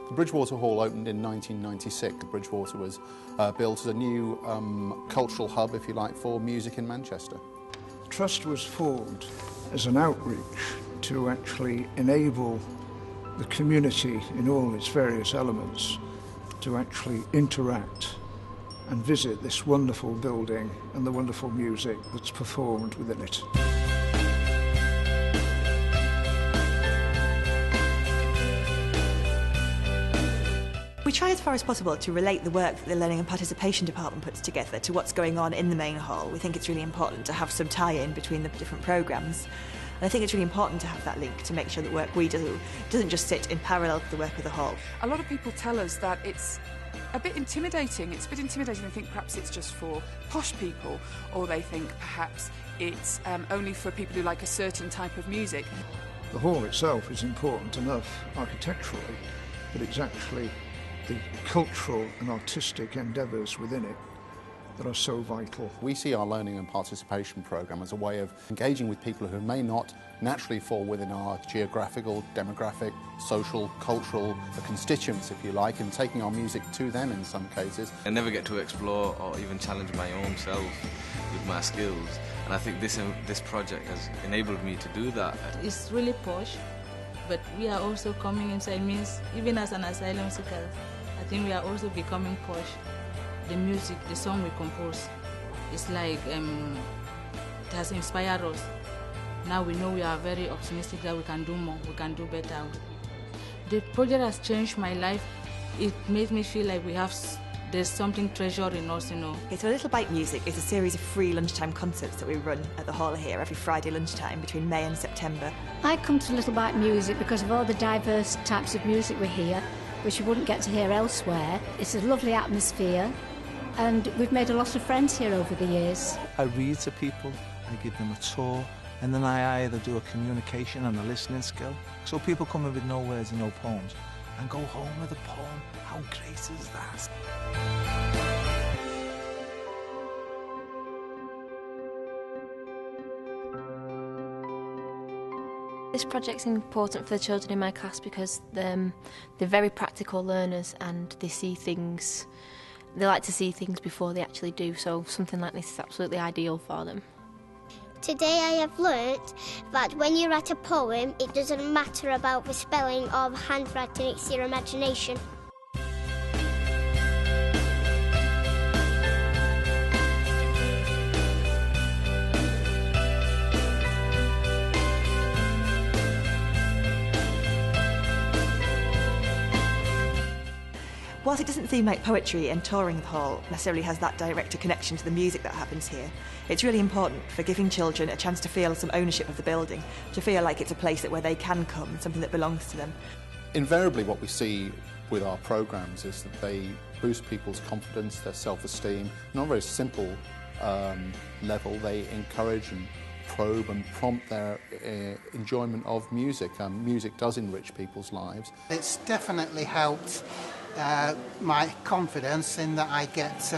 The Bridgewater Hall opened in 1996. Bridgewater was built as a new cultural hub, if you like, for music in Manchester. Trust was formed as an outreach to actually enable the community in all its various elements to actually interact and visit this wonderful building and the wonderful music that's performed within it. We try as far as possible to relate the work that the Learning and Participation Department puts together to what's going on in the main hall. We think it's really important to have some tie-in between the different programmes. And I think it's really important to have that link to make sure that work we do doesn't just sit in parallel to the work of the hall. A lot of people tell us that it's a bit intimidating. It's a bit intimidating. They think perhaps it's just for posh people, or they think perhaps it's only for people who like a certain type of music. The hall itself is important enough architecturally, but it's actually the cultural and artistic endeavours within it that are so vital. We see our learning and participation programme as a way of engaging with people who may not naturally fall within our geographical, demographic, social, cultural constituents, if you like, and taking our music to them in some cases. I never get to explore or even challenge my own self with my skills, and I think this project has enabled me to do that. It's really posh, but we are also coming inside, means even as an asylum seeker, I think we are also becoming posh. The music, the song we compose, it's like it has inspired us. Now we know we are very optimistic that we can do more, we can do better. The project has changed my life. It made me feel like there's something treasured in us, you know. Okay, so Little Bite Music is a series of free lunchtime concerts that we run at the hall here every Friday lunchtime between May and September. I come to Little Bite Music because of all the diverse types of music we hear, which you wouldn't get to hear elsewhere. It's a lovely atmosphere, and we've made a lot of friends here over the years. I read to people, I give them a tour, and then I either do a communication and a listening skill. So people come in with no words and no poems and go home with a poem. How great is that? This project's important for the children in my class because they're very practical learners and they see things, they like to see things before they actually do, so something like this is absolutely ideal for them. Today I have learnt that when you write a poem, it doesn't matter about the spelling or the handwriting, it's your imagination. Whilst it doesn't seem like poetry and touring the hall necessarily has that direct connection to the music that happens here, it's really important for giving children a chance to feel some ownership of the building, to feel like it's a place where they can come, something that belongs to them. Invariably what we see with our programmes is that they boost people's confidence, their self-esteem. On a very simple level, they encourage and probe and prompt their enjoyment of music. Music does enrich people's lives. It's definitely helped my confidence in that I get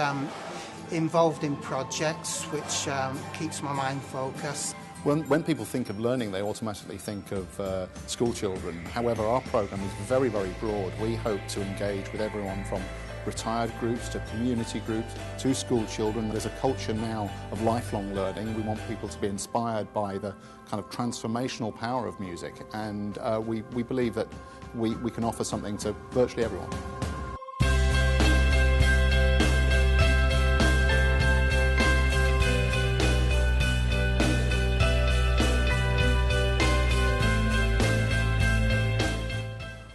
involved in projects, which keeps my mind focused. When people think of learning, they automatically think of school children. However, our programme is very, very broad. We hope to engage with everyone from retired groups to community groups to school children. There's a culture now of lifelong learning. We want people to be inspired by the kind of transformational power of music, and we believe that we can offer something to virtually everyone.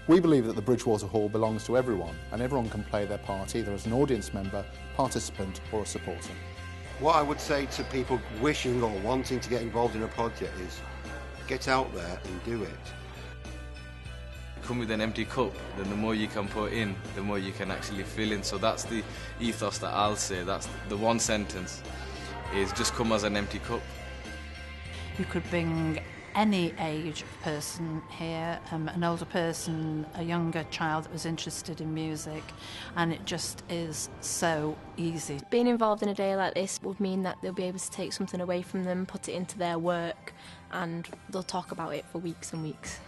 We believe that the Bridgewater Hall belongs to everyone, and everyone can play their part either as an audience member, participant or a supporter. What I would say to people wishing or wanting to get involved in a project is get out there and do it. Come with an empty cup, then the more you can put in, the more you can actually fill in. So that's the ethos that I'll say. That's the one sentence, is just come as an empty cup. You could bring any age of person here, an older person, a younger child that was interested in music, and it just is so easy. Being involved in a day like this would mean that they'll be able to take something away from them, put it into their work, and they'll talk about it for weeks and weeks.